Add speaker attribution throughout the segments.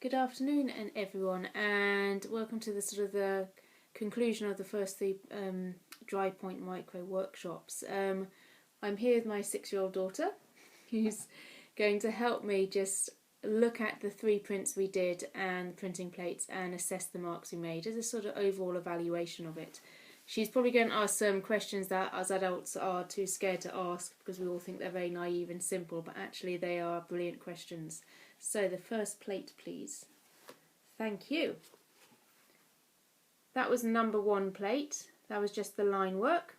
Speaker 1: Good afternoon, and everyone, and welcome to the conclusion of the first three dry point micro workshops. I'm here with my 6-year-old daughter, who's going to help me just look at the 3 prints we did and the printing plates and assess the marks we made as a sort of overall evaluation of it. She's probably going to ask some questions that as adults are too scared to ask because we all think they're very naive and simple, but actually they are brilliant questions. So the first plate, please. Thank you. That was number 1 plate. That was just the line work.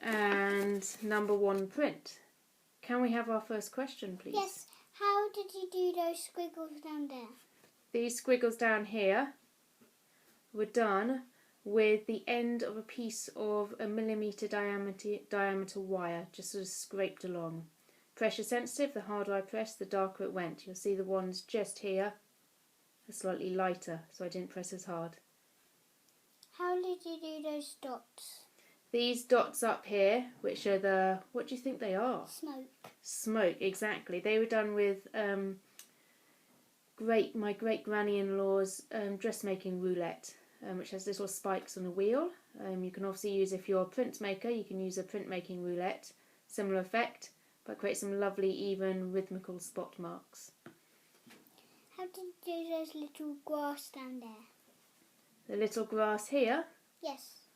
Speaker 1: And number 1 print. Can we have our first question, please?
Speaker 2: Yes. How did you do those squiggles down there?
Speaker 1: These squiggles down here were done with the end of a piece of a millimetre diameter wire, just sort of scraped along. Pressure sensitive, the harder I pressed, the darker it went. You'll see the ones just here are slightly lighter, so I didn't press as hard.
Speaker 2: How did you do those dots?
Speaker 1: These dots up here, which are the, what do you think they are?
Speaker 2: Smoke.
Speaker 1: Smoke, exactly. They were done with my great-granny-in-law's dressmaking roulette, which has little spikes on a wheel. You can obviously use, if you're a printmaker, you can use a printmaking roulette, similar effect, but create some lovely, even, rhythmical spot marks.
Speaker 2: How did you do those little grass down there?
Speaker 1: The little grass here,
Speaker 2: Yes.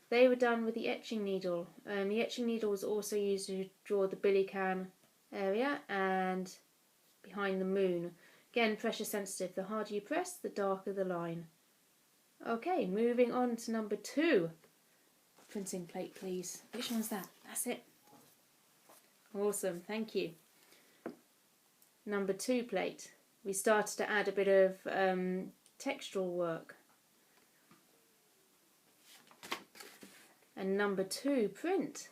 Speaker 1: they were done with the etching needle. The etching needle was also used to draw the billy can area and behind the moon. Again, pressure sensitive. The harder you press, the darker the line. Okay, moving on to number 2. Printing plate, please. Which one's that? That's it. Awesome, thank you. Number 2 plate. We started to add a bit of textual work. And number 2 print.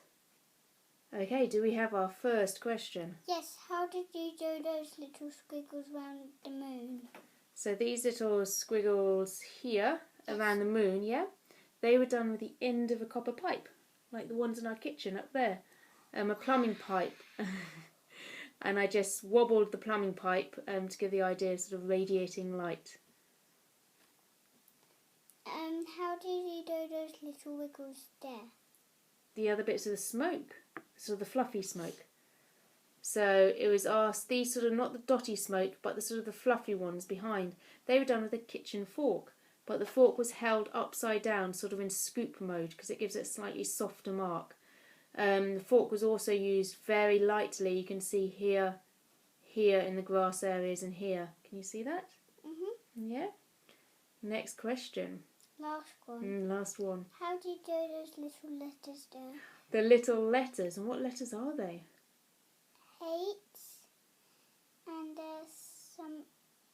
Speaker 1: Okay, do we have our first question?
Speaker 2: Yes. How did you do those little squiggles around the moon?
Speaker 1: So these little squiggles here around the moon, yeah, they were done with the end of a copper pipe, like the ones in our kitchen up there. A plumbing pipe. And I just wobbled the plumbing pipe to give the idea of sort of radiating light.
Speaker 2: How did you do those little wiggles there?
Speaker 1: The other bits of the smoke, sort of the fluffy smoke. So it was asked, these sort of, not the dotty smoke, but the sort of the fluffy ones behind. They were done with a kitchen fork, but the fork was held upside down, sort of in scoop mode, because it gives it a slightly softer mark. The fork was also used very lightly. You can see here in the grass areas and here. Can you see that?
Speaker 2: Mhm.
Speaker 1: Yeah. Next question.
Speaker 2: Last one.
Speaker 1: Last one.
Speaker 2: How did you do those little letters there?
Speaker 1: The little letters. And what letters are they?
Speaker 2: H. And there's some.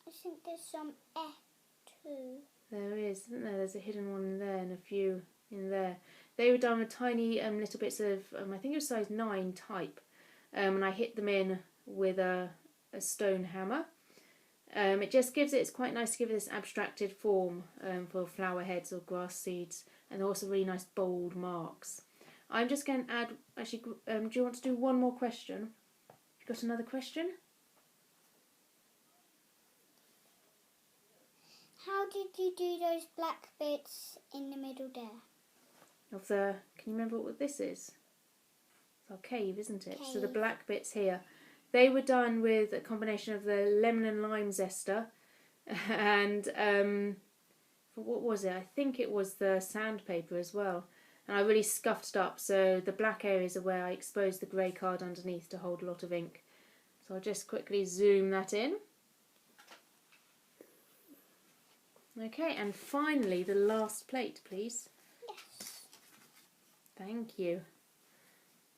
Speaker 2: I think there's some F too.
Speaker 1: There is, isn't there? There's a hidden one in there and a few in there. They were done with tiny little bits of, I think it was size 9 type. And I hit them in with a stone hammer. It just gives it, it's quite nice to give it this abstracted form for flower heads or grass seeds. And they're also really nice bold marks. I'm just going to add, actually, do you want to do one more question? You got another question?
Speaker 2: How did you do those black bits in the middle there?
Speaker 1: Of the, can you remember what this is? It's our cave, isn't it?
Speaker 2: Cave.
Speaker 1: So the black bits here, they were done with a combination of the lemon and lime zester and what was it? I think it was the sandpaper as well. And I really scuffed it up, so the black areas are where I exposed the grey card underneath to hold a lot of ink. So I'll just quickly zoom that in. Okay, and finally the last plate, please.
Speaker 2: Yes.
Speaker 1: Thank you.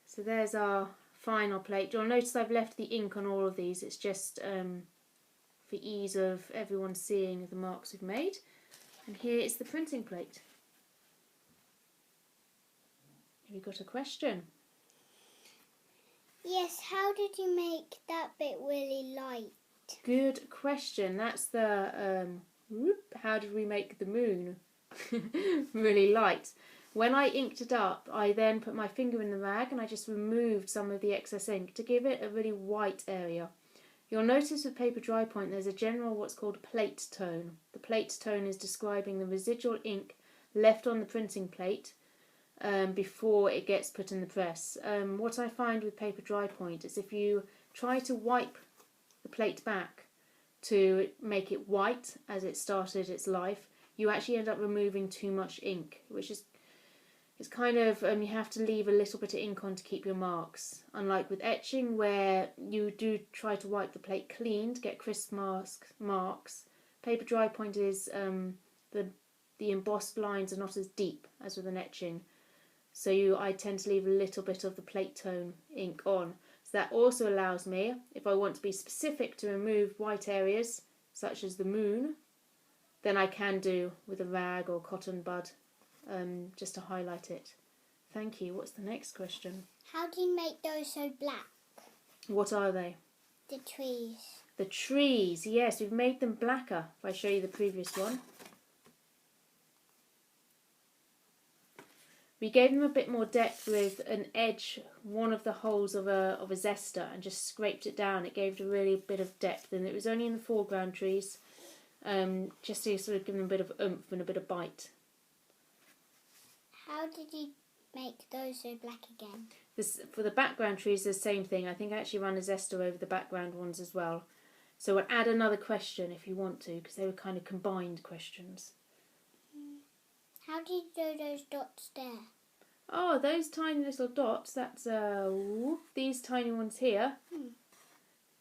Speaker 1: So there's our final plate. You'll notice I've left the ink on all of these. It's just for ease of everyone seeing the marks we've made. And here is the printing plate. Have you got a question?
Speaker 2: Yes, how did you make that bit really light?
Speaker 1: Good question. That's the how did we make the moon really light? When I inked it up, I then put my finger in the rag and I just removed some of the excess ink to give it a really white area. You'll notice with paper dry point there's a general what's called plate tone. The plate tone is describing the residual ink left on the printing plate before it gets put in the press. What I find with paper dry point is if you try to wipe the plate back to make it white as it started its life, you actually end up removing too much ink, which is it's kind of, you have to leave a little bit of ink on to keep your marks. Unlike with etching, where you do try to wipe the plate clean to get crisp marks, paper dry point is, the embossed lines are not as deep as with an etching. So I tend to leave a little bit of the plate tone ink on. So that also allows me, if I want to be specific to remove white areas, such as the moon, then I can do with a rag or cotton bud. Just to highlight it. Thank you. What's the next question?
Speaker 2: How do you make those so black?
Speaker 1: What are they?
Speaker 2: The trees.
Speaker 1: The trees. Yes, we've made them blacker. If I show you the previous one. We gave them a bit more depth with an edge, one of the holes of a zester, and just scraped it down. It gave it a really bit of depth, and it was only in the foreground trees, just to sort of give them a bit of oomph and a bit of bite.
Speaker 2: How did you make those so black again?
Speaker 1: For the background trees, the same thing. I think I actually ran a zester over the background ones as well. So I'll add another question if you want to, because they were kind of combined questions.
Speaker 2: How did you do those dots there?
Speaker 1: Oh, those tiny little dots, that's these tiny ones here.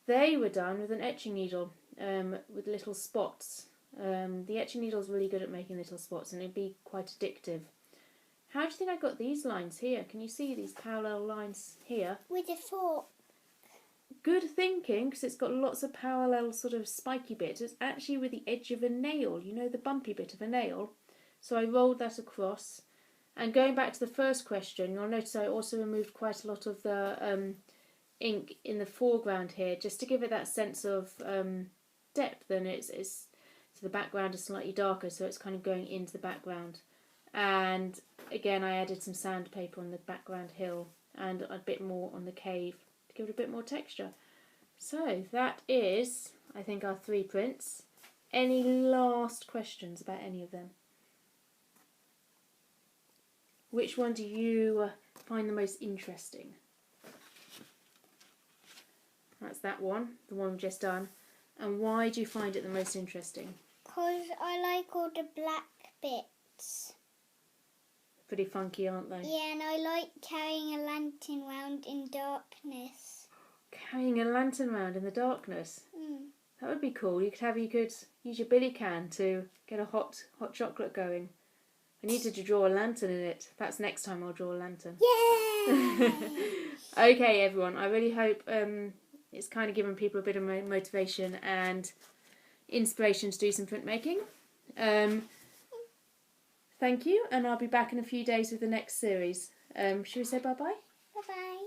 Speaker 1: They were done with an etching needle, with little spots. The etching needle's really good at making little spots, and it'd be quite addictive. How do you think I got these lines here? Can you see these parallel lines here?
Speaker 2: With a fork.
Speaker 1: Good thinking, because it's got lots of parallel sort of spiky bits. It's actually with the edge of a nail, you know, the bumpy bit of a nail. So I rolled that across. And going back to the first question, you'll notice I also removed quite a lot of the ink in the foreground here, just to give it that sense of depth. And so the background is slightly darker, so it's kind of going into the background. And again, I added some sandpaper on the background hill and a bit more on the cave to give it a bit more texture. So that is, I think, our 3 prints. Any last questions about any of them? Which one do you find the most interesting? That's that one, the one we've just done. And why do you find it the most interesting?
Speaker 2: Because I like all the black bits.
Speaker 1: Pretty funky, aren't they?
Speaker 2: Yeah, and I like carrying a lantern round in darkness.
Speaker 1: Carrying a lantern round in the darkness? That would be cool. You could use your billy can to get a hot chocolate going. I needed to draw a lantern in it. Perhaps next time I'll draw a lantern.
Speaker 2: Yeah!
Speaker 1: Okay, everyone. I really hope it's kind of given people a bit of motivation and inspiration to do some printmaking. Thank you, and I'll be back in a few days with the next series. Should we say bye-bye?
Speaker 2: Bye-bye.